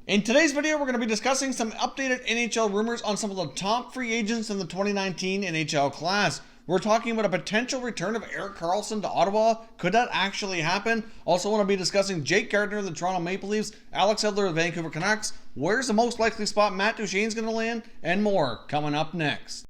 In today's video, we're going to be discussing some updated NHL rumors on some of the top free agents in the 2019 NHL class. We're talking about a potential return of Erik Karlsson to Ottawa. Could that actually happen? Also want to be discussing Jake Gardiner of the Toronto Maple Leafs, Alex Edler of the Vancouver Canucks, where's the most likely spot Matt Duchene's going to land, and more coming up next.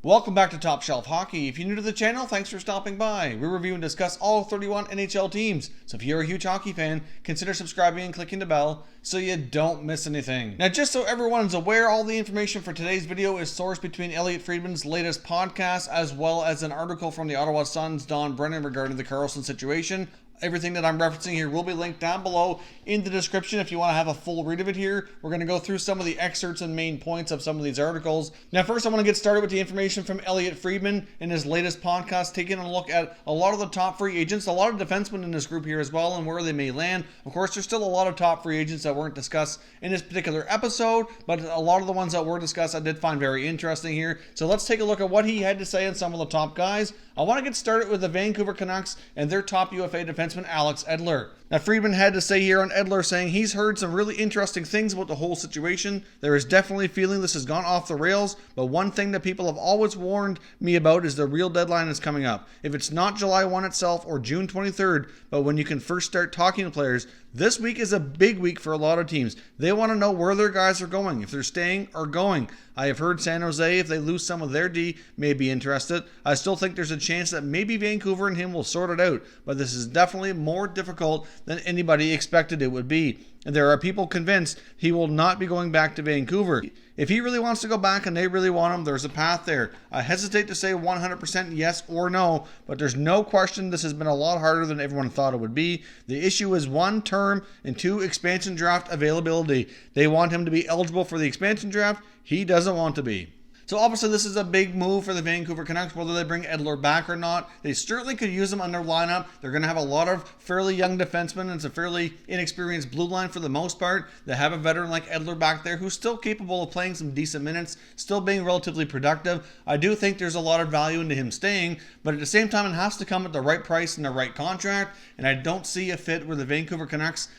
Welcome back to Top Shelf Hockey. If you're new to the channel, thanks for stopping by. We review and discuss all 31 NHL teams, so if you're a huge hockey fan, consider subscribing and clicking the bell so you don't miss anything. Now, just so everyone's aware, all the information for today's video is sourced between Elliott Friedman's latest podcast as well as an article from the Ottawa Sun's Don Brennan regarding the Karlsson situation. Everything that I'm referencing here will be linked down below in the description if you want to have a full read of it here. We're going to go through some of the excerpts and main points of some of these articles. Now, first I want to get started with the information from Elliott Friedman in his latest podcast, taking a look at a lot of the top free agents, a lot of defensemen in this group here as well, and where they may land. Of course, there's still a lot of top free agents that weren't discussed in this particular episode, but a lot of the ones that were discussed I did find very interesting here. So let's take a look at what he had to say on some of the top guys. I want to get started with the Vancouver Canucks and their top UFA defenseman, Alex Edler. Now, Friedman had to say here on Edler, saying he's heard some really interesting things about the whole situation. There is definitely a feeling this has gone off the rails, but one thing that people have always warned me about is the real deadline is coming up. If it's not July 1 itself or June 23rd, but when you can first start talking to players, this week is a big week for a lot of teams. They want to know where their guys are going, if they're staying or going. I have heard San Jose, if they lose some of their D, may be interested. I still think there's a chance that maybe Vancouver and him will sort it out, but this is definitely more difficult than anybody expected it would be. And there are people convinced he will not be going back to Vancouver. If he really wants to go back and they really want him, there's a path there. I hesitate to say 100% yes or no, but there's no question this has been a lot harder than everyone thought it would be. The issue is 1, term, and 2, expansion draft availability. They want him to be eligible for the expansion draft. He doesn't want to be. So obviously this is a big move for the Vancouver Canucks, whether they bring Edler back or not. They certainly could use him on their lineup. They're going to have a lot of fairly young defensemen, and it's a fairly inexperienced blue line for the most part. They have a veteran like Edler back there who's still capable of playing some decent minutes, still being relatively productive. I do think there's a lot of value into him staying, but at the same time it has to come at the right price and the right contract, and I don't see a fit where the Vancouver Canucks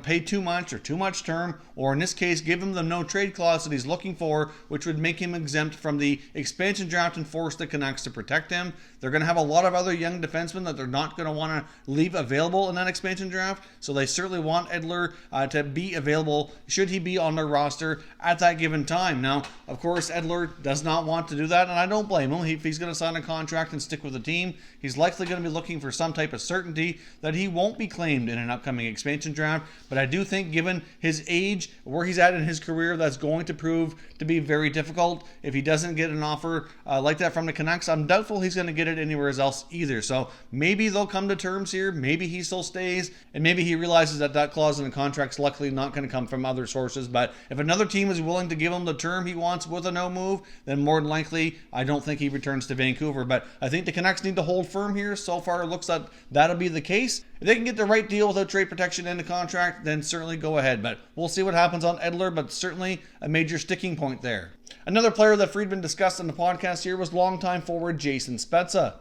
pay too much or too much term, or in this case give him the no trade clause that he's looking for, which would make him exempt from the expansion draft and force the Canucks to protect him. They're going to have a lot of other young defensemen that they're not going to want to leave available in that expansion draft, so they certainly want Edler to be available should he be on their roster at that given time. Now, of course, Edler does not want to do that, and I don't blame him. If he's going to sign a contract and stick with the team, he's likely going to be looking for some type of certainty that he won't be claimed in an upcoming expansion draft, but I do think given his age, where he's at in his career, that's going to prove to be very difficult. If he doesn't get an offer like that from the Canucks, I'm doubtful he's going to get it anywhere else either. So maybe they'll come to terms here, maybe he still stays, and maybe he realizes that that clause in the contract's luckily not going to come from other sources. But if another team is willing to give him the term he wants with a no move, then more than likely I don't think he returns to Vancouver. But I think the Canucks need to hold firm here. So far it looks like that'll be the case. If they can get the right deal without trade protection in the contract, then certainly go ahead. But we'll see what happens on Edler, but certainly a major sticking point there. Another player that Friedman discussed in the podcast here was longtime forward Jason Spezza.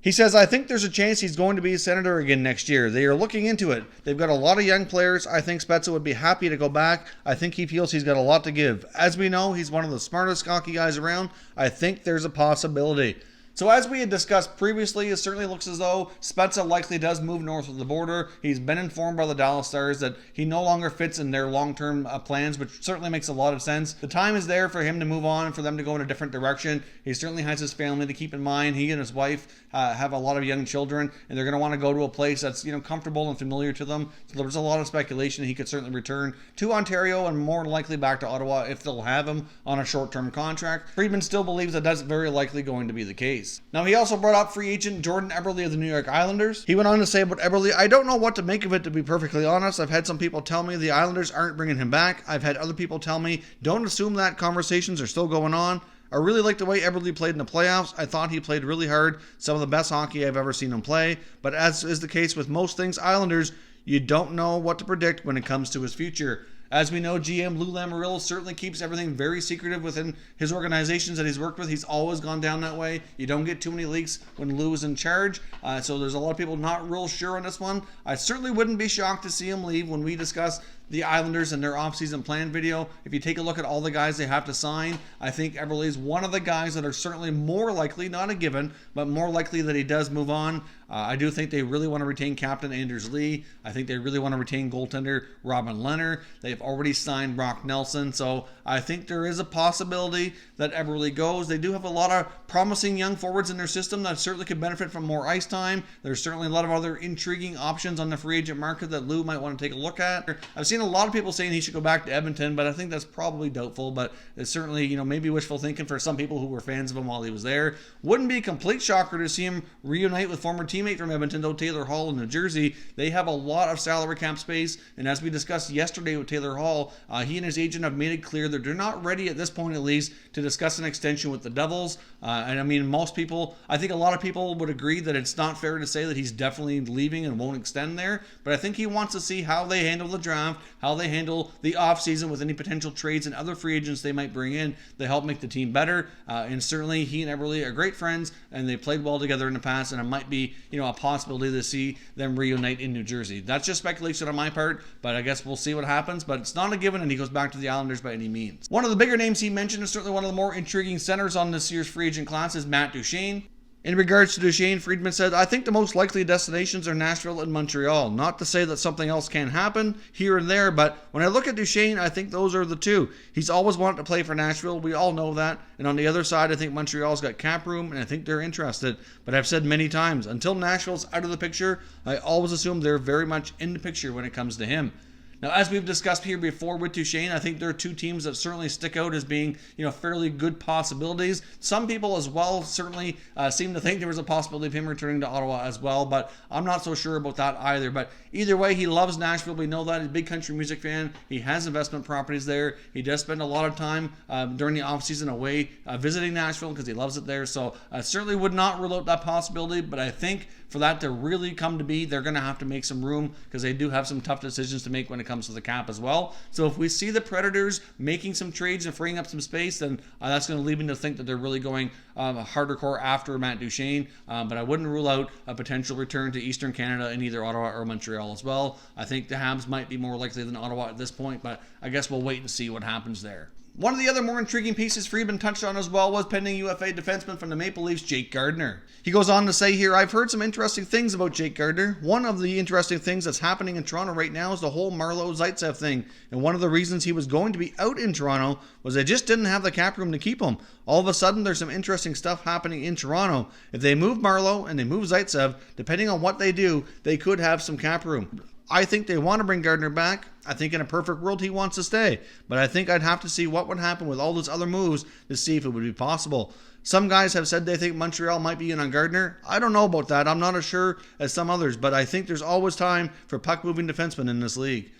He says, I think there's a chance he's going to be a Senator again next year. They are looking into it. They've got a lot of young players. I think Spezza would be happy to go back. I think he feels he's got a lot to give. As we know, he's one of the smartest hockey guys around. I think there's a possibility. So as we had discussed previously, it certainly looks as though Spezza likely does move north of the border. He's been informed by the Dallas Stars that he no longer fits in their long-term plans, which certainly makes a lot of sense. The time is there for him to move on and for them to go in a different direction. He certainly has his family to keep in mind. He and his wife have a lot of young children, and they're going to want to go to a place that's comfortable and familiar to them. So there's a lot of speculation he could certainly return to Ontario and more likely back to Ottawa if they'll have him on a short-term contract. Friedman still believes that that's very likely going to be the case. Now, he also brought up free agent Jordan Eberle of the New York Islanders. He went on to say about Eberle, I don't know what to make of it, to be perfectly honest. I've had some people tell me the Islanders aren't bringing him back. I've had other people tell me, don't assume that, conversations are still going on. I really liked the way Eberle played in the playoffs. I thought he played really hard, some of the best hockey I've ever seen him play. But as is the case with most things Islanders, you don't know what to predict when it comes to his future. As we know, GM Lou Lamoriello certainly keeps everything very secretive within his organizations that he's worked with. He's always gone down that way. You don't get too many leaks when Lou is in charge. So there's a lot of people not real sure on this one. I certainly wouldn't be shocked to see him leave when we discuss the Islanders and their offseason plan video. If you take a look at all the guys they have to sign, I think Eberle is one of the guys that are certainly more likely, not a given, but more likely that he does move on. I do think they really want to retain Captain Anders Lee. I think they really want to retain goaltender Robin Lehner. They've already signed Brock Nelson, so I think there is a possibility that Eberle goes. They do have a lot of promising young forwards in their system that certainly could benefit from more ice time. There's certainly a lot of other intriguing options on the free agent market that Lou might want to take a look at. I've seen a lot of people saying he should go back to Edmonton, but I think that's probably doubtful. But it's certainly, maybe wishful thinking for some people who were fans of him while he was there. Wouldn't be a complete shocker to see him reunite with former teammate from Edmonton, though, Taylor Hall in New Jersey. They have a lot of salary cap space, and as we discussed yesterday with Taylor Hall, he and his agent have made it clear that they're not ready at this point, at least, to discuss an extension with the Devils. And I mean, most people, I think a lot of people would agree that it's not fair to say that he's definitely leaving and won't extend there, but I think he wants to see how they handle the draft, how they handle the offseason with any potential trades and other free agents they might bring in to help make the team better. And certainly he and Eberle are great friends, and they played well together in the past, and it might be, a possibility to see them reunite in New Jersey. That's just speculation on my part, but I guess we'll see what happens, but it's not a given, and he goes back to the Islanders by any means. One of the bigger names he mentioned is certainly one of the more intriguing centers on this year's free agent class is Matt Duchene. In regards to Duchene, Friedman said, I think the most likely destinations are Nashville and Montreal. Not to say that something else can happen here and there, but when I look at Duchene, I think those are the two. He's always wanted to play for Nashville. We all know that. And on the other side, I think Montreal's got cap room, and I think they're interested. But I've said many times, until Nashville's out of the picture, I always assume they're very much in the picture when it comes to him. Now, as we've discussed here before with Duchene, I think there are two teams that certainly stick out as being, fairly good possibilities. Some people as well certainly seem to think there was a possibility of him returning to Ottawa as well, but I'm not so sure about that either. But either way, he loves Nashville. We know that. He's a big country music fan. He has investment properties there. He does spend a lot of time during the offseason away visiting Nashville because he loves it there. So I certainly would not rule out that possibility, but I think for that to really come to be, they're going to have to make some room because they do have some tough decisions to make when it comes to the cap as well. So if we see the Predators making some trades and freeing up some space, then that's going to lead me to think that they're really going harder core after Matt Duchene. But I wouldn't rule out a potential return to Eastern Canada in either Ottawa or Montreal as well. I think the Habs might be more likely than Ottawa at this point, but I guess we'll wait and see what happens there. One of the other more intriguing pieces Friedman touched on as well was pending UFA defenseman from the Maple Leafs, Jake Gardiner. He goes on to say here, I've heard some interesting things about Jake Gardiner. One of the interesting things that's happening in Toronto right now is the whole Marleau-Zaitsev thing. And one of the reasons he was going to be out in Toronto was they just didn't have the cap room to keep him. All of a sudden, there's some interesting stuff happening in Toronto. If they move Marleau and they move Zaitsev, depending on what they do, they could have some cap room. I think they want to bring Gardiner back. I think in a perfect world he wants to stay. But I think I'd have to see what would happen with all those other moves to see if it would be possible. Some guys have said they think Montreal might be in on Gardiner. I don't know about that. I'm not as sure as some others. But I think there's always time for puck-moving defensemen in this league.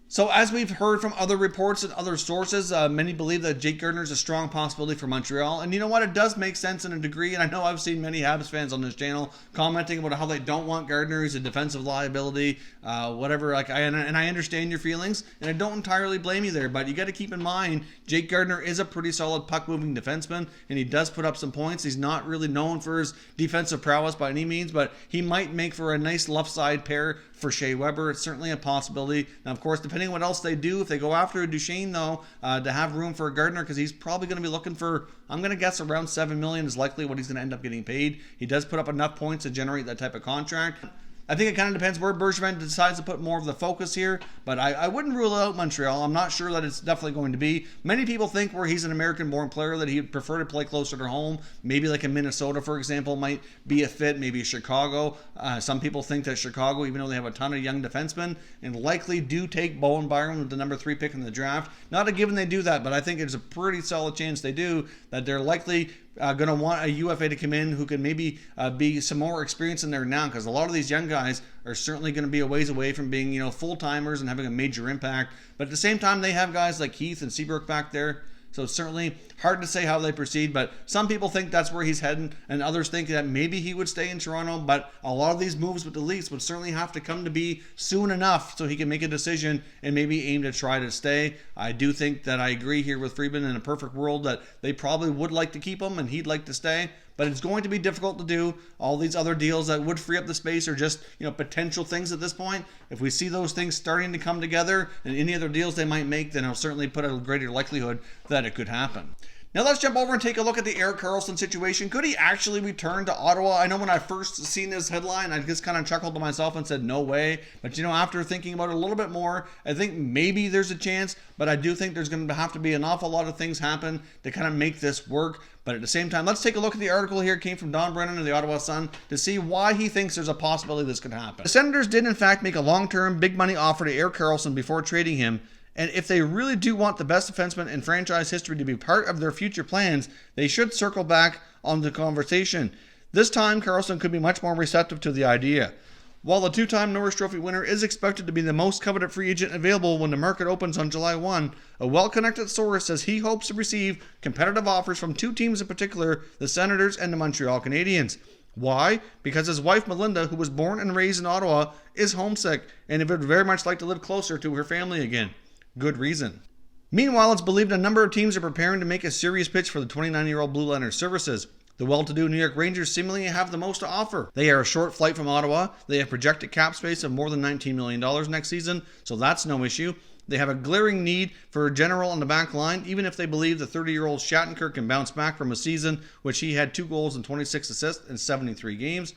So as we've heard from other reports and other sources, many believe that Jake Gardiner is a strong possibility for Montreal. And you know what? It does make sense in a degree. And I know I've seen many Habs fans on this channel commenting about how they don't want Gardiner. He's a defensive liability, whatever. And I understand your feelings, and I don't entirely blame you there. But you got to keep in mind, Jake Gardiner is a pretty solid puck-moving defenseman, and he does put up some points. He's not really known for his defensive prowess by any means, but he might make for a nice left side pair for Shea Weber. It's certainly a possibility. Now, of course, depending on what else they do, if they go after Duchene, though, to have room for Gardiner, because he's probably going to be looking for, I'm going to guess around $7 million is likely what he's going to end up getting paid. He does put up enough points to generate that type of contract. I think it kind of depends where Bergevin decides to put more of the focus here, but I wouldn't rule out Montreal. I'm not sure that it's definitely going to be. Many people think where he's an American-born player that he'd prefer to play closer to home. Maybe like in Minnesota, for example, might be a fit. Maybe Chicago. Some people think that Chicago, even though they have a ton of young defensemen, and likely do take Bowen Byram with the number 3 pick in the draft. Not a given they do that, but I think it's a pretty solid chance they do, that they're likely going to want a UFA to come in who can maybe be some more experience in there now, because a lot of these young guys are certainly going to be a ways away from being, full-timers and having a major impact. But at the same time, they have guys like Keith and Seabrook back there. So it's certainly hard to say how they proceed, but some people think that's where he's heading, and others think that maybe he would stay in Toronto, but a lot of these moves with the Leafs would certainly have to come to be soon enough so he can make a decision and maybe aim to try to stay. I do think that I agree here with Friedman in a perfect world that they probably would like to keep him and he'd like to stay, but it's going to be difficult to do. All these other deals that would free up the space are just, potential things at this point. If we see those things starting to come together and any other deals they might make, then it'll certainly put a greater likelihood that it could happen. Now let's jump over and take a look at the Erik Karlsson situation. Could he actually return to Ottawa? I know when I first seen this headline, I just kind of chuckled to myself and said, no way. But after thinking about it a little bit more, I think maybe there's a chance, but I do think there's going to have to be an awful lot of things happen to kind of make this work. But at the same time, let's take a look at the article here. It came from Don Brennan of the Ottawa Sun to see why he thinks there's a possibility this could happen. The Senators did in fact make a long-term, big money offer to Erik Karlsson before trading him. And if they really do want the best defenseman in franchise history to be part of their future plans, they should circle back on the conversation. This time, Karlsson could be much more receptive to the idea. While the two-time Norris Trophy winner is expected to be the most coveted free agent available when the market opens on July 1, a well-connected source says he hopes to receive competitive offers from two teams in particular, the Senators and the Montreal Canadiens. Why? Because his wife Melinda, who was born and raised in Ottawa, is homesick and would very much like to live closer to her family again. Good reason. Meanwhile, it's believed a number of teams are preparing to make a serious pitch for the 29-year-old Blue Liner's services. The well-to-do New York Rangers seemingly have the most to offer. They are a short flight from Ottawa. They have projected cap space of more than $19 million next season, so that's no issue. They have a glaring need for a general on the back line, even if they believe the 30-year-old Shattenkirk can bounce back from a season which he had 2 goals and 26 assists in 73 games.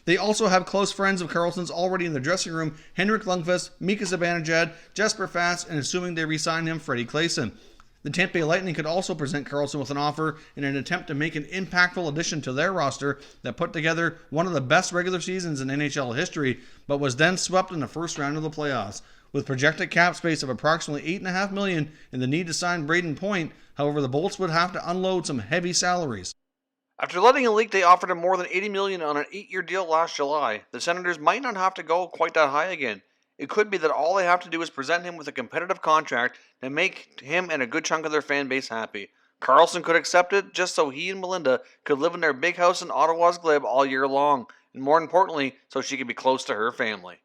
They also have close friends of Karlsson's already in the dressing room, Henrik Lundqvist, Mika Zibanejad, Jesper Fast, and assuming they re-sign him, Freddie Claesson. The Tampa Bay Lightning could also present Karlsson with an offer in an attempt to make an impactful addition to their roster that put together one of the best regular seasons in NHL history, but was then swept in the first round of the playoffs. With projected cap space of approximately $8.5 million and the need to sign Braden Point, however, the Bolts would have to unload some heavy salaries. After letting it leak they offered him more than $80 million on an 8-year deal last July, the Senators might not have to go quite that high again. It could be that all they have to do is present him with a competitive contract and make him and a good chunk of their fan base happy. Karlsson could accept it just so he and Melinda could live in their big house in Ottawa's Glebe all year long, and more importantly, so she could be close to her family.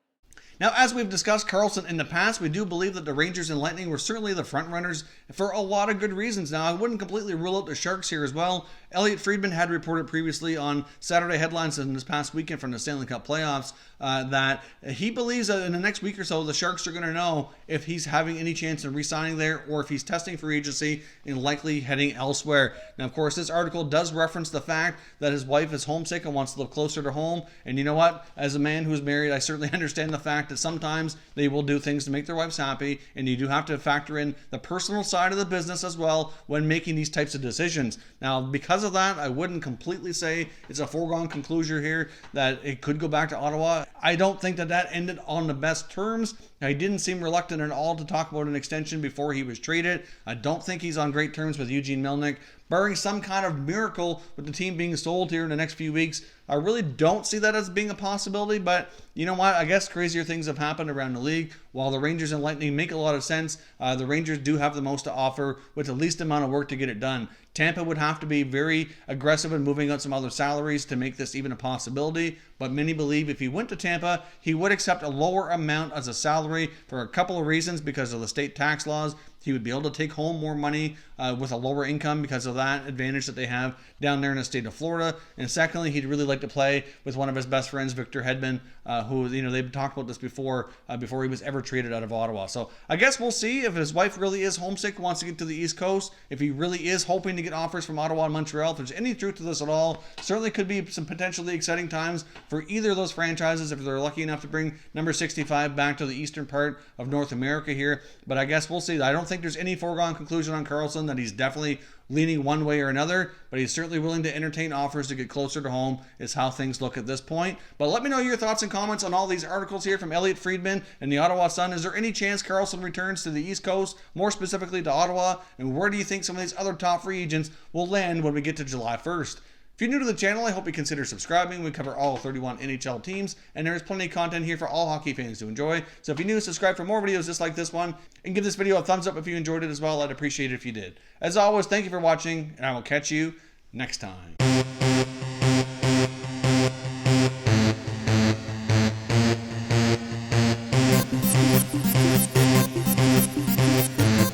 Now, as we've discussed Karlsson in the past, we do believe that the Rangers and Lightning were certainly the front runners for a lot of good reasons. Now, I wouldn't completely rule out the Sharks here as well. Elliot Friedman had reported previously on Saturday headlines in this past weekend from the Stanley Cup playoffs that he believes that in the next week or so, the Sharks are going to know if he's having any chance of re-signing there or if he's testing for agency and likely heading elsewhere. Now, of course, this article does reference the fact that his wife is homesick and wants to live closer to home. And you know what? As a man who's married, I certainly understand the fact that sometimes they will do things to make their wives happy, and you do have to factor in the personal side of the business as well when making these types of decisions. Now, because of that, I wouldn't completely say it's a foregone conclusion here that it could go back to Ottawa. I don't think that ended on the best terms. He didn't seem reluctant at all to talk about an extension before he was traded. I don't think he's on great terms with Eugene Melnyk. Barring some kind of miracle with the team being sold here in the next few weeks, I really don't see that as being a possibility, but you know what? I guess crazier things have happened around the league. While the Rangers and Lightning make a lot of sense, the Rangers do have the most to offer with the least amount of work to get it done. Tampa would have to be very aggressive in moving out some other salaries to make this even a possibility, but many believe if he went to Tampa, he would accept a lower amount as a salary for a couple of reasons because of the state tax laws. He would be able to take home more money with a lower income because of that advantage that they have down there in the state of Florida. And secondly, he'd really like to play with one of his best friends, Victor Hedman, who, they've talked about this before he was ever traded out of Ottawa. So I guess we'll see if his wife really is homesick, wants to get to the East Coast, if he really is hoping to get offers from Ottawa and Montreal. If there's any truth to this at all, certainly could be some potentially exciting times for either of those franchises if they're lucky enough to bring number 65 back to the eastern part of North America here. But I guess we'll see. I don't think there's any foregone conclusion on Karlsson that he's definitely leaning one way or another, but he's certainly willing to entertain offers to get closer to home is how things look at this point. But let me know your thoughts and comments on all these articles here from Elliot Friedman and the Ottawa Sun. Is there any chance Karlsson returns to the East Coast, more specifically to Ottawa? And where do you think some of these other top free agents will land when we get to July 1st? If you're new to the channel, I hope you consider subscribing. We cover all 31 NHL teams, and there is plenty of content here for all hockey fans to enjoy. So if you're new, subscribe for more videos just like this one, and give this video a thumbs up if you enjoyed it as well. I'd appreciate it if you did. As always, thank you for watching, and I will catch you next time.